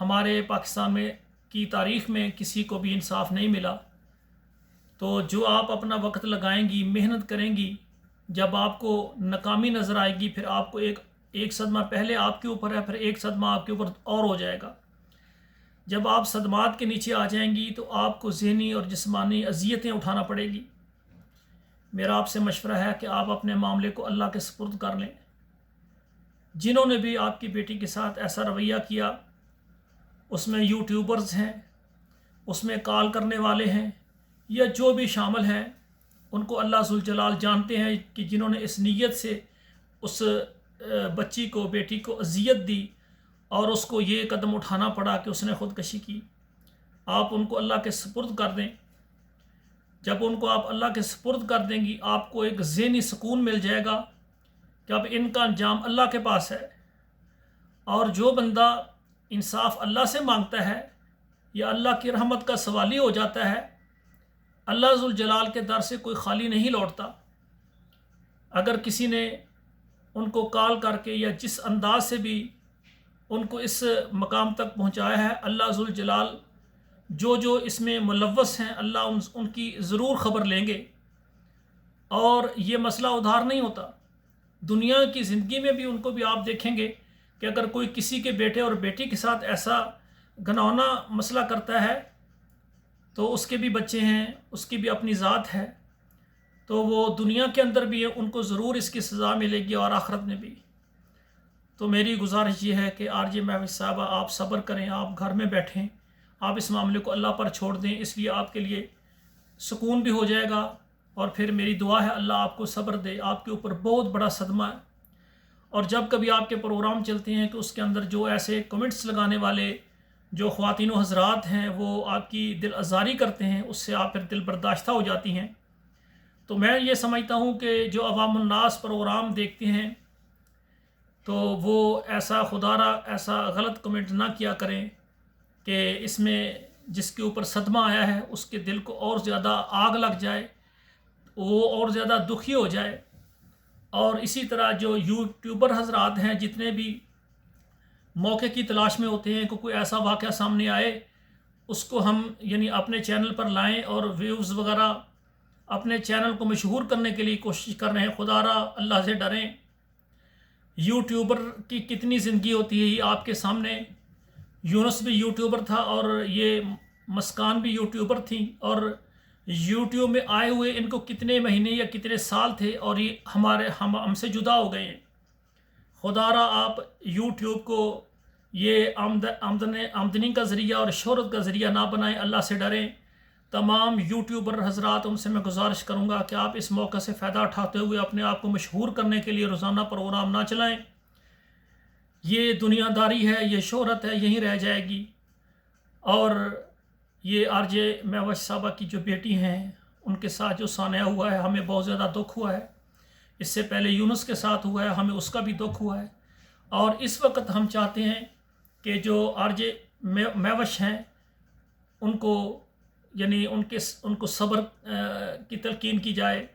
ہمارے پاکستان میں کی تاریخ میں کسی کو بھی انصاف نہیں ملا. تو جو آپ اپنا وقت لگائیں گی، محنت کریں گی، جب آپ کو ناکامی نظر آئے گی، پھر آپ کو ایک صدمہ پہلے آپ کے اوپر ہے، پھر ایک صدمہ آپ کے اوپر اور ہو جائے گا. جب آپ صدمات کے نیچے آ جائیں گی تو آپ کو ذہنی اور جسمانی اذیتیں اٹھانا پڑے گی. میرا آپ سے مشورہ ہے کہ آپ اپنے معاملے کو اللہ کے سپرد کر لیں. جنہوں نے بھی آپ کی بیٹی کے ساتھ ایسا رویہ کیا، اس میں یوٹیوبرز ہیں، اس میں کال کرنے والے ہیں، یا جو بھی شامل ہیں، ان کو اللہ ذوالجلال جانتے ہیں کہ جنہوں نے اس نیت سے اس بچی کو، بیٹی کو اذیت دی اور اس کو یہ قدم اٹھانا پڑا کہ اس نے خودکشی کی. آپ ان کو اللہ کے سپرد کر دیں. جب ان کو آپ اللہ کے سپرد کر دیں گی، آپ کو ایک ذہنی سکون مل جائے گا کہ اب ان کا انجام اللہ کے پاس ہے. اور جو بندہ انصاف اللہ سے مانگتا ہے یا اللہ کی رحمت کا سوالی ہو جاتا ہے، اللہ ذوالجلال کے در سے کوئی خالی نہیں لوٹتا. اگر کسی نے ان کو کال کر کے یا جس انداز سے بھی ان کو اس مقام تک پہنچایا ہے، اللہ ذوالجلال جو اس میں ملوث ہیں، اللہ ان کی ضرور خبر لیں گے. اور یہ مسئلہ ادھار نہیں ہوتا، دنیا کی زندگی میں بھی ان کو بھی آپ دیکھیں گے کہ اگر کوئی کسی کے بیٹے اور بیٹی کے ساتھ ایسا گھناؤنا مسئلہ کرتا ہے تو اس کے بھی بچے ہیں، اس کی بھی اپنی ذات ہے، تو وہ دنیا کے اندر بھی ان کو ضرور اس کی سزا ملے گی اور آخرت میں بھی. تو میری گزارش یہ ہے کہ RJ مہوش صاحبہ، آپ صبر کریں، آپ گھر میں بیٹھیں، آپ اس معاملے کو اللہ پر چھوڑ دیں. اس لیے آپ کے لیے سکون بھی ہو جائے گا. اور پھر میری دعا ہے اللہ آپ کو صبر دے. آپ کے اوپر بہت بڑا صدمہ ہے. اور جب کبھی آپ کے پروگرام چلتے ہیں کہ اس کے اندر جو ایسے کمنٹس لگانے والے جو خواتین و حضرات ہیں وہ آپ کی دل آزاری کرتے ہیں، اس سے آپ پھر دل برداشتہ ہو جاتی ہیں. تو میں یہ سمجھتا ہوں کہ جو عوام الناس پروگرام دیکھتے ہیں تو وہ ایسا خدا را ایسا غلط کمنٹ نہ کیا کریں کہ اس میں جس کے اوپر صدمہ آیا ہے اس کے دل کو اور زیادہ آگ لگ جائے، وہ اور زیادہ دکھی ہو جائے. اور اسی طرح جو یوٹیوبر حضرات ہیں، جتنے بھی موقع کی تلاش میں ہوتے ہیں کہ کوئی ایسا واقعہ سامنے آئے، اس کو ہم یعنی اپنے چینل پر لائیں اور ویوز وغیرہ اپنے چینل کو مشہور کرنے کے لیے کوشش کر رہے ہیں. خدا را اللہ سے ڈریں. یوٹیوبر کی کتنی زندگی ہوتی ہے یہ آپ کے سامنے. یونس بھی یوٹیوبر تھا اور یہ مسکان بھی یوٹیوبر تھیں، اور یوٹیوب میں آئے ہوئے ان کو کتنے مہینے یا کتنے سال تھے، اور یہ ہم سے جدا ہو گئے ہیں. خدا را آپ یوٹیوب کو یہ آمدنی کا ذریعہ اور شہرت کا ذریعہ نہ بنائیں. اللہ سے ڈریں. تمام یوٹیوبر حضرات، ان سے میں گزارش کروں گا کہ آپ اس موقع سے فائدہ اٹھاتے ہوئے اپنے آپ کو مشہور کرنے کے لیے روزانہ پروگرام نہ چلائیں. یہ دنیا داری ہے، یہ شہرت ہے، یہیں رہ جائے گی. اور یہ RJ مہوش صاحبہ کی جو بیٹی ہیں ان کے ساتھ جو سانحہ ہوا ہے، ہمیں بہت زیادہ دکھ ہوا ہے. اس سے پہلے یونس کے ساتھ ہوا ہے، ہمیں اس کا بھی دکھ ہوا ہے. اور اس وقت ہم چاہتے ہیں کہ جو RJ مہوش ہیں ان کو یعنی ان کو صبر کی تلقین کی جائے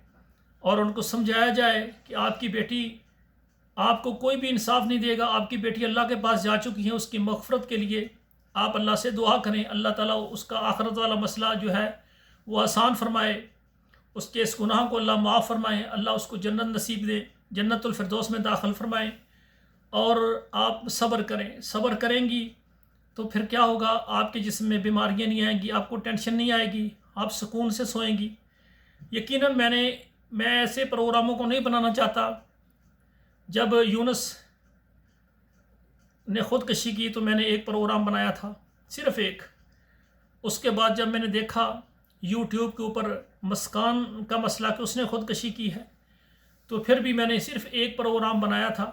اور ان کو سمجھایا جائے کہ آپ کی بیٹی، آپ کو کوئی بھی انصاف نہیں دے گا. آپ کی بیٹی اللہ کے پاس جا چکی ہیں. اس کی مغفرت کے لیے آپ اللہ سے دعا کریں. اللہ تعالیٰ اس کا آخرت والا مسئلہ جو ہے وہ آسان فرمائے، اس کے اس گناہ کو اللہ معاف فرمائے، اللہ اس کو جنت نصیب دے، جنت الفردوس میں داخل فرمائے. اور آپ صبر کریں. صبر کریں گی تو پھر کیا ہوگا، آپ کے جسم میں بیماریاں نہیں آئیں گی، آپ کو ٹینشن نہیں آئے گی، آپ سکون سے سوئیں گی. یقیناً میں ایسے پروگراموں کو نہیں بنانا چاہتا. جب یونس نے خودکشی کی تو میں نے ایک پروگرام بنایا تھا، صرف ایک. اس کے بعد جب میں نے دیکھا یوٹیوب کے اوپر مسکان کا مسئلہ کہ اس نے خودکشی کی ہے، تو پھر بھی میں نے صرف ایک پروگرام بنایا تھا.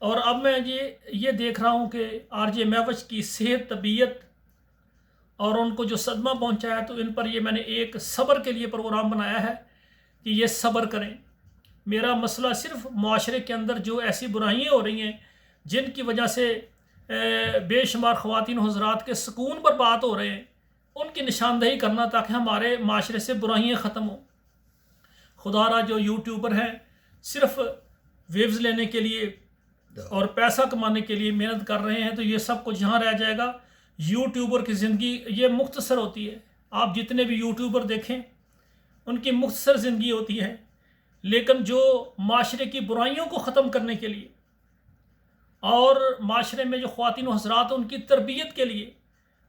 اور اب میں یہ دیکھ رہا ہوں کہ RJ مہوش کی صحت، طبیعت اور ان کو جو صدمہ پہنچا ہے، تو ان پر یہ میں نے ایک صبر کے لیے پروگرام بنایا ہے کہ یہ صبر کریں. میرا مسئلہ صرف معاشرے کے اندر جو ایسی برائیاں ہو رہی ہیں جن کی وجہ سے بے شمار خواتین و حضرات کے سکون پر بات ہو رہے ہیں، ان کی نشاندہی کرنا تاکہ ہمارے معاشرے سے برائیاں ختم ہوں. خدا را جو یوٹیوبر ہیں صرف ویوز لینے کے لیے اور پیسہ کمانے کے لیے محنت کر رہے ہیں، تو یہ سب کچھ یہاں رہ جائے گا۔ یوٹیوبر کی زندگی یہ مختصر ہوتی ہے، آپ جتنے بھی یوٹیوبر دیکھیں ان کی مختصر زندگی ہوتی ہے، لیکن جو معاشرے کی برائیوں کو ختم کرنے کے لیے اور معاشرے میں جو خواتین و حضرات ہیں ان کی تربیت کے لیے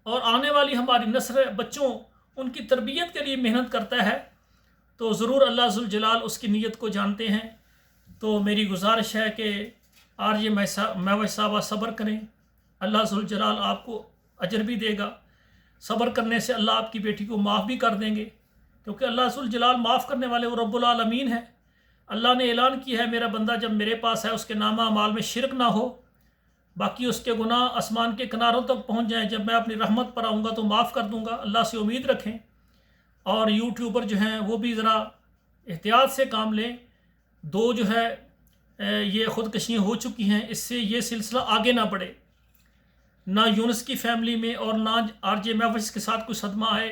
اور آنے والی ہماری نسل بچوں ان کی تربیت کے لیے محنت کرتا ہے، تو ضرور اللہ ذوالجلال اس کی نیت کو جانتے ہیں۔ تو میری گزارش ہے کہ آرجے مہوش صاحبہ صبر کریں، اللہ ذوالجلال آپ کو اجر بھی دے گا۔ صبر کرنے سے اللہ آپ کی بیٹی کو معاف بھی کر دیں گے، کیونکہ اللہ ذوالجلال معاف کرنے والے وہ رب العالمین ہے۔ اللہ نے اعلان کیا ہے میرا بندہ جب میرے پاس ہے اس کے نامہ اعمال میں شرک نہ ہو، باقی اس کے گناہ آسمان کے کناروں تک پہنچ جائیں، جب میں اپنی رحمت پر آؤں گا تو معاف کر دوں گا۔ اللہ سے امید رکھیں، اور یوٹیوبر جو ہیں وہ بھی ذرا احتیاط سے کام لیں۔ دو جو ہے یہ خودکشیاں ہو چکی ہیں، اس سے یہ سلسلہ آگے نہ بڑھے، نہ یونس کی فیملی میں اور نہ آرجے مہوش کے ساتھ کوئی صدمہ آئے،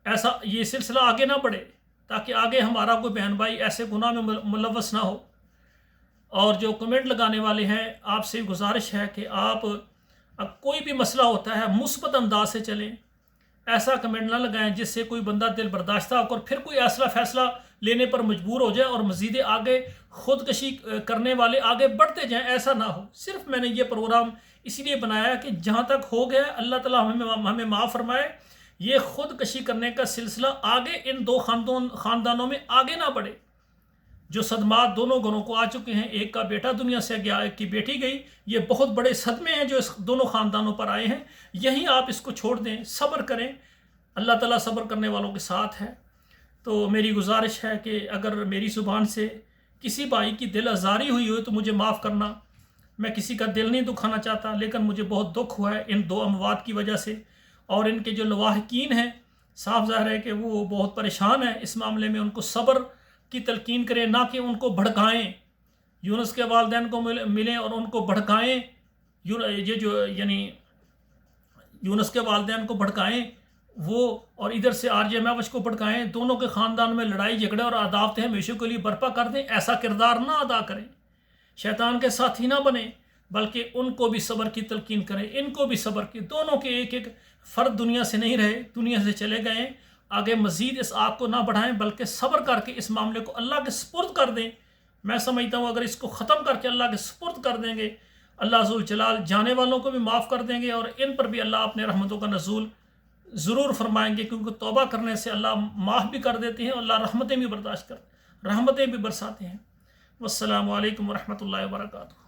ایسا یہ سلسلہ آگے نہ بڑھے، تاکہ آگے ہمارا کوئی بہن بھائی ایسے گناہ میں ملوث نہ ہو۔ اور جو کمنٹ لگانے والے ہیں آپ سے گزارش ہے کہ آپ کوئی بھی مسئلہ ہوتا ہے مثبت انداز سے چلیں، ایسا کمنٹ نہ لگائیں جس سے کوئی بندہ دل برداشتہ ہو کر پھر کوئی ایسا فیصلہ لینے پر مجبور ہو جائے اور مزید آگے خودکشی کرنے والے آگے بڑھتے جائیں، ایسا نہ ہو۔ صرف میں نے یہ پروگرام اسی لیے بنایا کہ جہاں تک ہو گیا اللہ تعالیٰ ہمیں معاف فرمائے، یہ خودکشی کرنے کا سلسلہ آگے ان دو خاندانوں میں آگے نہ بڑھے۔ جو صدمات دونوں گھروں کو آ چکے ہیں، ایک کا بیٹا دنیا سے گیا، ایک کی بیٹی گئی، یہ بہت بڑے صدمے ہیں جو اس دونوں خاندانوں پر آئے ہیں۔ یہیں آپ اس کو چھوڑ دیں، صبر کریں، اللہ تعالیٰ صبر کرنے والوں کے ساتھ ہے۔ تو میری گزارش ہے کہ اگر میری زبان سے کسی بھائی کی دل آزاری ہوئی ہو تو مجھے معاف کرنا، میں کسی کا دل نہیں دکھانا چاہتا، لیکن مجھے بہت دکھ ہوا ہے ان دو اموات کی وجہ سے، اور ان کے جو لواحقین ہیں صاف ظاہر ہے کہ وہ بہت پریشان ہیں اس معاملے میں۔ ان کو صبر کی تلقین کریں، نہ کہ ان کو بھڑکائیں، یونس کے والدین کو ملیں اور ان کو بھڑکائیں، یہ جو یعنی یونس کے والدین کو بھڑکائیں وہ، اور ادھر سے آرجے مہوش کو بھڑکائیں، دونوں کے خاندان میں لڑائی جھگڑے اور عداوتیں ہمیشہ کے لیے برپا کر دیں۔ ایسا کردار نہ ادا کریں، شیطان کے ساتھی نہ بنیں، بلکہ ان کو بھی صبر کی تلقین کریں، ان کو بھی صبر کی۔ دونوں کے ایک ایک فرد دنیا سے نہیں رہے، دنیا سے چلے گئے، آگے مزید اس آگ کو نہ بڑھائیں بلکہ صبر کر کے اس معاملے کو اللہ کے سپرد کر دیں۔ میں سمجھتا ہوں اگر اس کو ختم کر کے اللہ کے سپرد کر دیں گے، اللہ ذوالجلال جانے والوں کو بھی معاف کر دیں گے، اور ان پر بھی اللہ اپنے رحمتوں کا نزول ضرور فرمائیں گے، کیونکہ توبہ کرنے سے اللہ معاف بھی کر دیتے ہیں، اور اللہ رحمتیں بھی برداشت رحمتیں بھی برساتے ہیں۔ والسلام علیکم ورحمۃ اللہ وبرکاتہ۔